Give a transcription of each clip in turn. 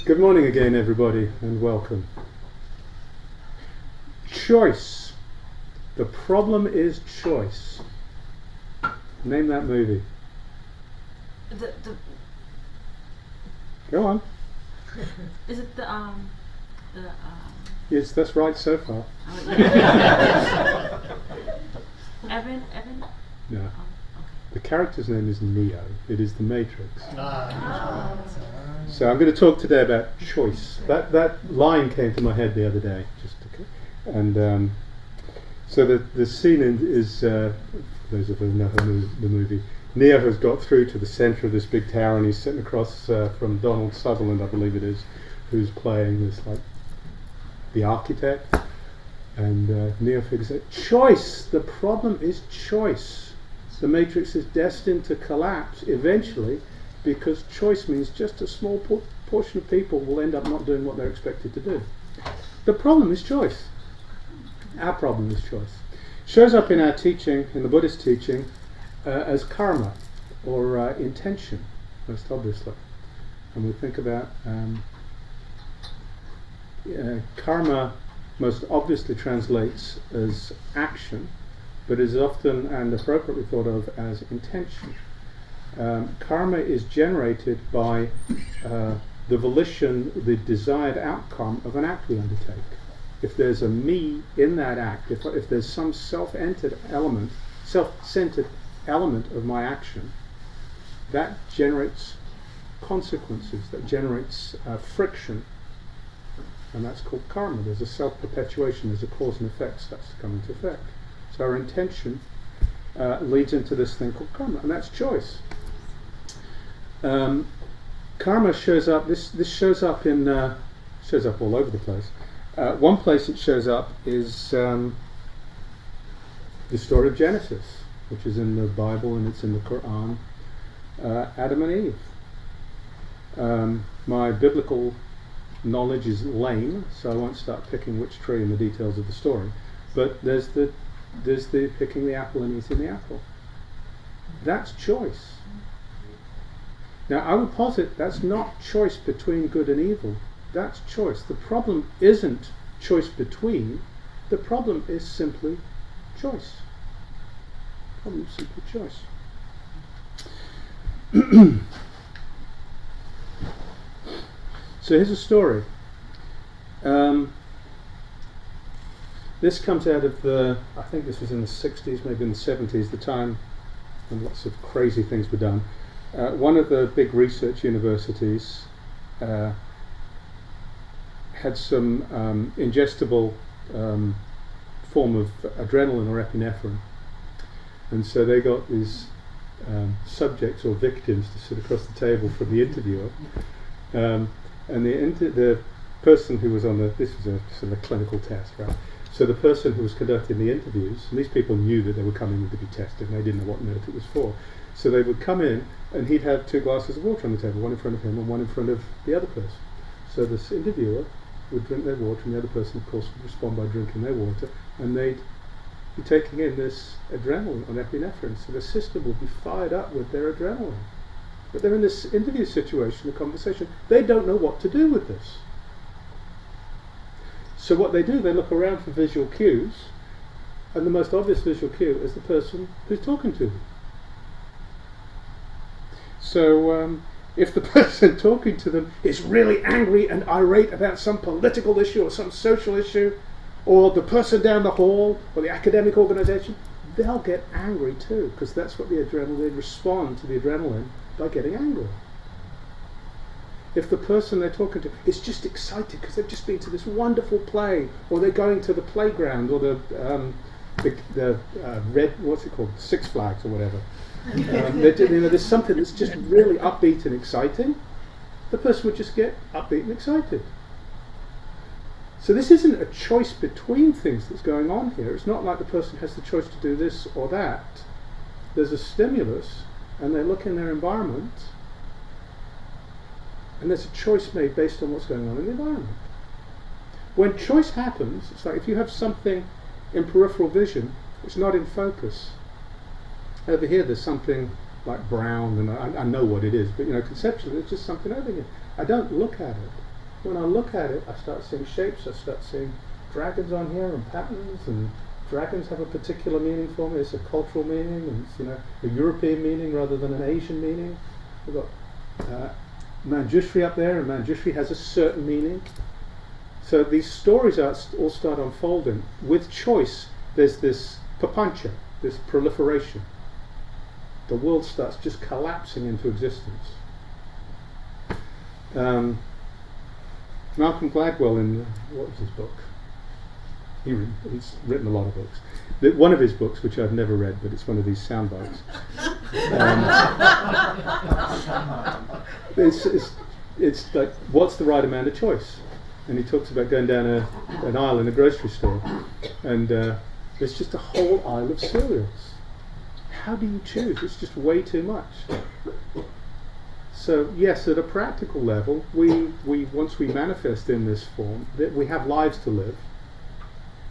Good morning again, everybody, and welcome. Choice. The problem is choice. Name that movie. The Go on. is it the Yes, that's right so far. Evan? No. Okay. The character's name is Neo. It is the Matrix. Oh. So I'm going to talk today about choice. That line came to my head the other day, and so the scene is those of you who know the movie. Neo has got through to the centre of this big tower, and he's sitting across from Donald Sutherland, I believe it is, who's playing this like the architect. And Neo figures out choice. The problem is choice. The Matrix is destined to collapse eventually, because choice means just a small portion of people will end up not doing what they're expected to do. The problem is choice. Our problem is choice. Shows up in our teaching, in the Buddhist teaching, as karma, or intention, most obviously. And we think about karma most obviously translates as action, but is often and appropriately thought of as intention. Karma is generated by the volition, the desired outcome of an act we undertake. If there's a me in that act, if there's some self-centered element of my action, that generates consequences, that generates friction, and that's called karma. There's a self-perpetuation, there's a cause and effect starts to come into effect. So our intention leads into this thing called karma, and that's choice. Karma shows up. This shows up shows up all over the place. One place it shows up is the story of Genesis, which is in the Bible and it's in the Quran. Adam and Eve. My biblical knowledge is lame, so I won't start picking which tree and the details of the story. But there's the picking the apple and eating the apple. That's choice. Now I would posit that's not choice between good and evil. That's choice. The problem isn't choice between. The problem is simply choice. The problem is simply choice. So here's a story. This comes out of I think this was in the 60s, maybe in the 70s, the time when lots of crazy things were done. One of the big research universities had some ingestible form of adrenaline or epinephrine, and so they got these subjects or victims to sit across the table from the interviewer, and the person who was on this was a sort of a clinical test, right? So the person who was conducting the interviews, and these people knew that they were coming in to be tested, and they didn't know what on earth it was for. So they would come in, and he'd have 2 glasses of water on the table, one in front of him and one in front of the other person. So this interviewer would drink their water, and the other person, of course, would respond by drinking their water, and they'd be taking in this adrenaline or epinephrine. So the system would be fired up with their adrenaline. But they're in this interview situation, a conversation. They don't know what to do with this. So what they do, they look around for visual cues, and the most obvious visual cue is the person who's talking to them. So if the person talking to them is really angry and irate about some political issue or some social issue, or the person down the hall or the academic organisation, they'll get angry too, because that's what the adrenaline, they respond to the adrenaline by getting angry. If the person they're talking to is just excited because they've just been to this wonderful play, or they're going to the playground, or the red, what's it called, Six Flags or whatever, there's something that's just really upbeat and exciting, the person would just get upbeat and excited. So this isn't a choice between things that's going on here. It's not like the person has the choice to do this or that. There's a stimulus, and they look in their environment, and there's a choice made based on what's going on in the environment. When choice happens, it's like if you have something in peripheral vision, it's not in focus. Over here there's something like brown, and I know what it is, but conceptually it's just something over here. I don't look at it. when I look at it, I start seeing shapes, I start seeing dragons on here and patterns, and dragons have a particular meaning for me. It's a cultural meaning, and it's, a European meaning rather than an Asian meaning. We've got Manjushri up there, and Manjushri has a certain meaning. So these stories all start unfolding. With choice, there's this papancha, this proliferation. The world starts just collapsing into existence. Malcolm Gladwell, in what was his book? He's written a lot of books. One of his books, which I've never read, but it's one of these sound bites. It's like, what's the right amount of choice? And he talks about going down an aisle in a grocery store, and there's just a whole aisle of cereals. How do you choose? It's just way too much. So yes, at a practical level, we once we manifest in this form, that we have lives to live,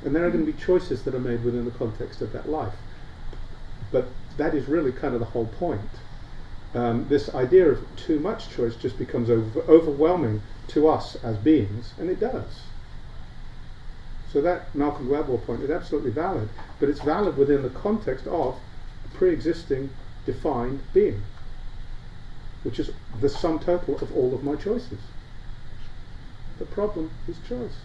and there are going to be choices that are made within the context of that life. But that is really kind of the whole point. This idea of too much choice just becomes overwhelming to us as beings, and it does. So that Malcolm Gladwell point is absolutely valid, but it's valid within the context of a pre-existing defined being, which is the sum total of all of my choices. The problem is choice.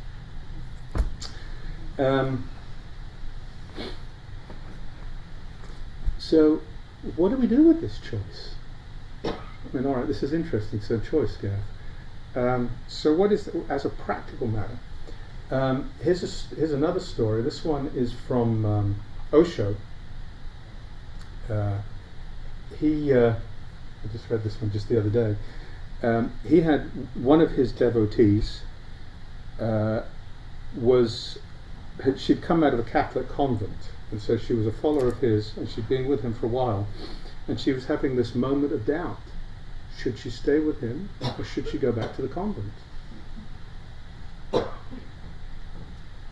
So what do we do with this choice? I mean, all right, this is interesting. So choice, Gareth. So what is, as a practical matter? Here's another story. This one is from Osho. I just read this one just the other day. He had one of his devotees she'd come out of a Catholic convent, and so she was a follower of his, and she'd been with him for a while, and she was having this moment of doubt. Should she stay with him, or should she go back to the convent?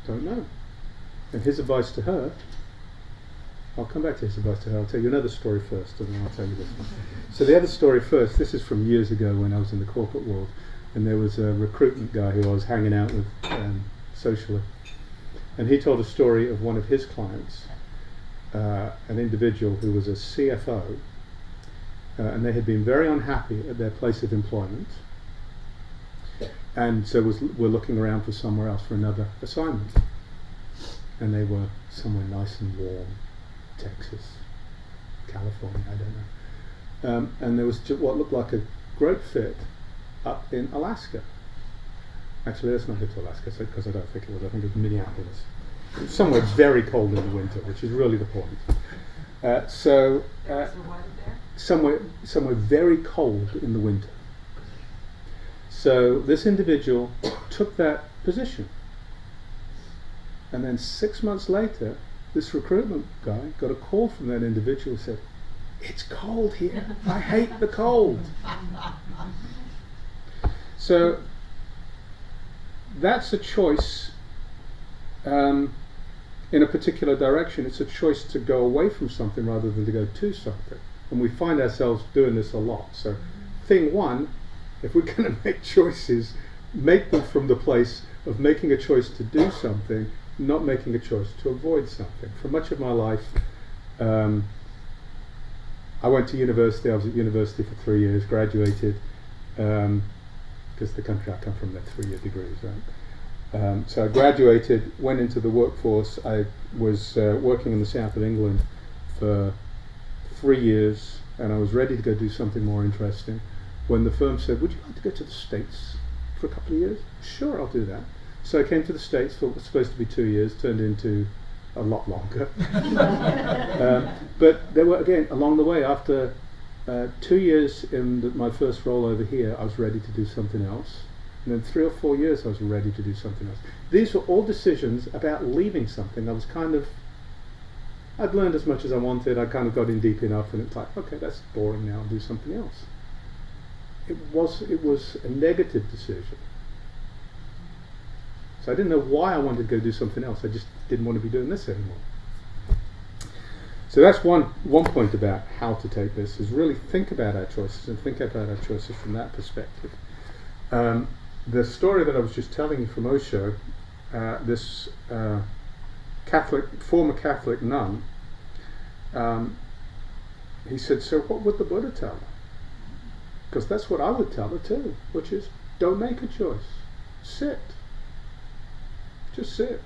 Don't know. And his advice to her, I'll come back to his advice to her. I'll tell you another story first, and then I'll tell you this one. So the other story first, this is from years ago when I was in the corporate world, and there was a recruitment guy who I was hanging out with socially. And he told a story of one of his clients, an individual who was a CFO, and they had been very unhappy at their place of employment, and so were looking around for somewhere else for another assignment. And they were somewhere nice and warm, Texas, California, I don't know. And there was what looked like a great fit up in Alaska. Actually, let's not go to Alaska, because I don't think it was. I think it was Minneapolis. Somewhere very cold in the winter, which is really the point. Somewhere very cold in the winter. So this individual took that position. And then 6 months later, this recruitment guy got a call from that individual who said, "It's cold here. I hate the cold." So that's a choice in a particular direction. It's a choice to go away from something rather than to go to something. And we find ourselves doing this a lot. So thing one, if we're going to make choices, make them from the place of making a choice to do something, not making a choice to avoid something. For much of my life, I went to university. I was at university for 3 years, graduated, because the country I come from, they're 3-year degrees, right? So I graduated, went into the workforce. I was working in the south of England for 3 years, and I was ready to go do something more interesting when the firm said, "Would you like to go to the States for a couple of years?" "Sure, I'll do that." So I came to the States for what was supposed to be 2 years, turned into a lot longer. But there were, again, along the way, after 2 years in my first role over here, I was ready to do something else. And then 3 or 4 years, I was ready to do something else. These were all decisions about leaving something. I'd learned as much as I wanted. I kind of got in deep enough, and it's like, okay, that's boring now, I'll do something else. It was a negative decision. So I didn't know why I wanted to go do something else. I just didn't want to be doing this anymore. So that's one point about how to take this, is really think about our choices and think about our choices from that perspective. the story that I was just telling you from Osho, this former Catholic nun, he said, so what would the Buddha tell her? Because that's what I would tell her too, which is, don't make a choice. Sit. Just sit.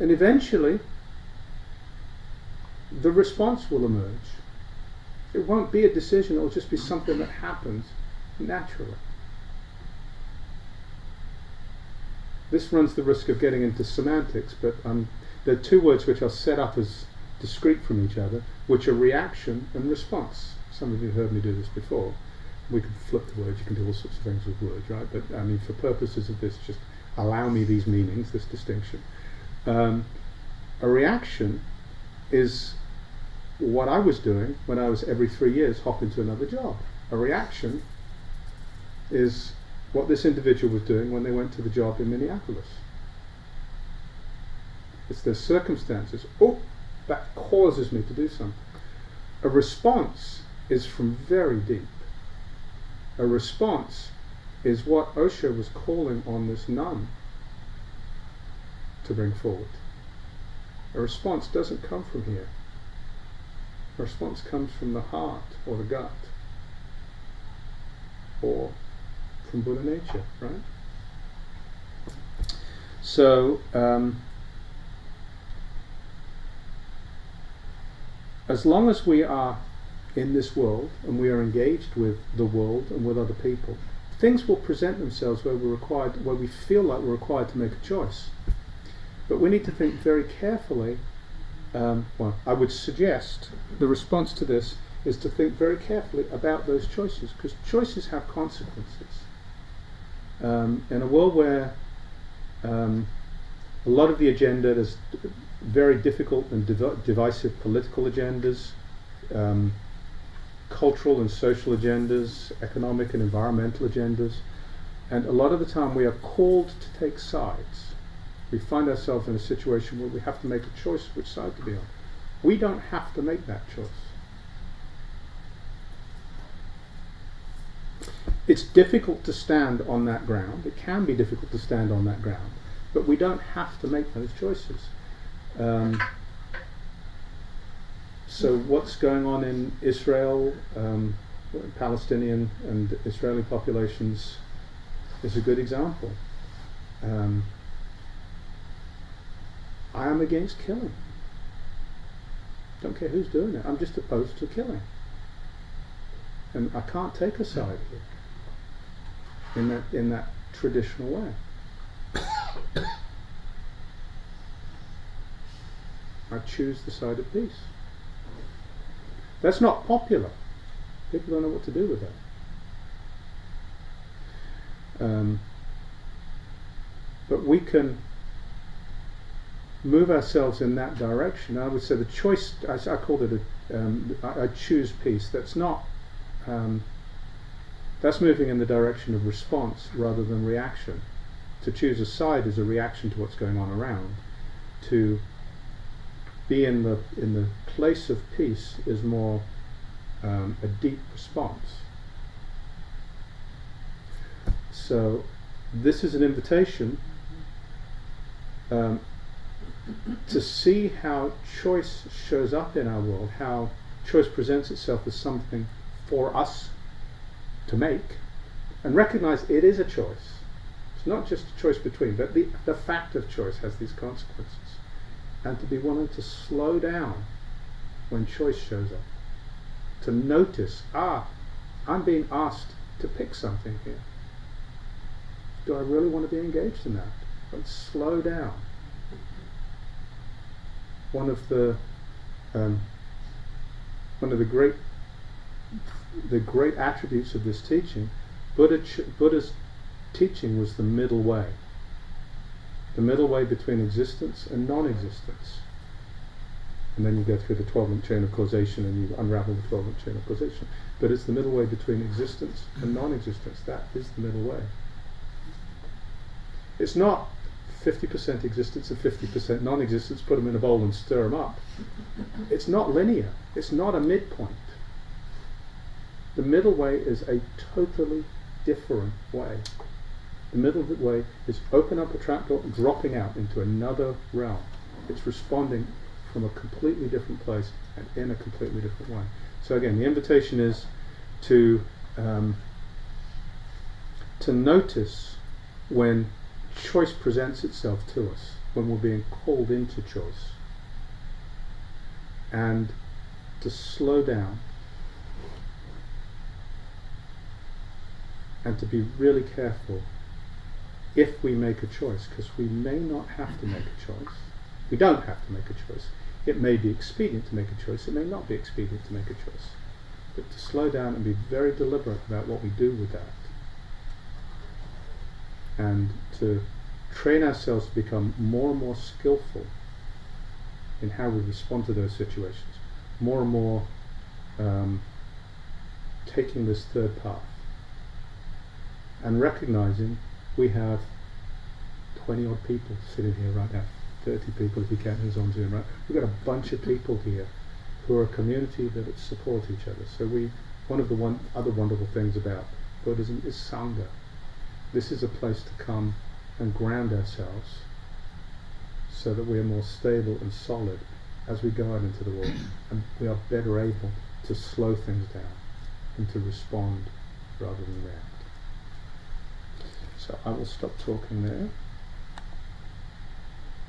And eventually, the response will emerge. It won't be a decision, it will just be something that happens naturally. This runs the risk of getting into semantics, but there are two words which are set up as discrete from each other, which are reaction and response. Some of you have heard me do this before. We can flip the words, you can do all sorts of things with words, right? But I mean, for purposes of this, just allow me these meanings, this distinction. A reaction is what I was doing when I was every 3 years hopping to another job. A reaction is what this individual was doing when they went to the job in Minneapolis. It's their circumstances. Oh, that causes me to do something. A response is from very deep. A response is what Osho was calling on this nun to bring forward. A response doesn't come from here. A response comes from the heart or the gut or from Buddha nature, right? So, as long as we are in this world and we are engaged with the world and with other people, things will present themselves where we feel like we're required to make a choice. But we need to think very carefully. Well, I would suggest the response to this is to think very carefully about those choices, because choices have consequences. In a world where a lot of the agenda, there's very difficult and divisive political agendas, cultural and social agendas, economic and environmental agendas, and a lot of the time we are called to take sides. We find ourselves in a situation where we have to make a choice which side to be on. We don't have to make that choice. It's difficult to stand on that ground. It can be difficult to stand on that ground, but we don't have to make those choices. So what's going on in Israel, Palestinian and Israeli populations is a good example. I am against killing. Don't care who's doing it. I'm just opposed to killing. And I can't take a side in that traditional way. I choose the side of peace. That's not popular. People don't know what to do with that. But we can move ourselves in that direction. I would say the choice, I called it I choose peace. That's not, that's moving in the direction of response rather than reaction. To choose a side is a reaction to what's going on around. To be in the place of peace is more a deep response. So this is an invitation to see how choice shows up in our world, how choice presents itself as something for us to make, and recognize it is a choice. It's not just a choice between, but the fact of choice has these consequences. And to be willing to slow down when choice shows up. To notice, I'm being asked to pick something here. Do I really want to be engaged in that? Let's slow down. One of the great attributes of this teaching, Buddha's teaching was the middle way. The middle way between existence and non-existence. And then you go through the 12-link chain of causation and you unravel the 12-link chain of causation. But it's the middle way between existence and non-existence. That is the middle way. It's not 50% existence and 50% non-existence, put them in a bowl and stir them up. It's not linear. It's not a midpoint. The middle way is a totally different way. The middle way is open up a trapdoor and dropping out into another realm. It's responding from a completely different place and in a completely different way. So again, the invitation is to notice when choice presents itself to us, when we're being called into choice, and to slow down and to be really careful if we make a choice, because we may not have to make a choice. We don't have to make a choice. It may be expedient to make a choice, it may not be expedient to make a choice. But to slow down and be very deliberate about what we do with that. And to train ourselves to become more and more skillful in how we respond to those situations. More and more taking this third path. And recognizing we have 20 odd people sitting here right now, 30 people if you count who's on Zoom, right? We've got a bunch of people here who are a community that support each other. So one of the other wonderful things about Buddhism is Sangha. This is a place to come and ground ourselves so that we are more stable and solid as we go out into the world, and we are better able to slow things down and to respond rather than react. So I will stop talking there.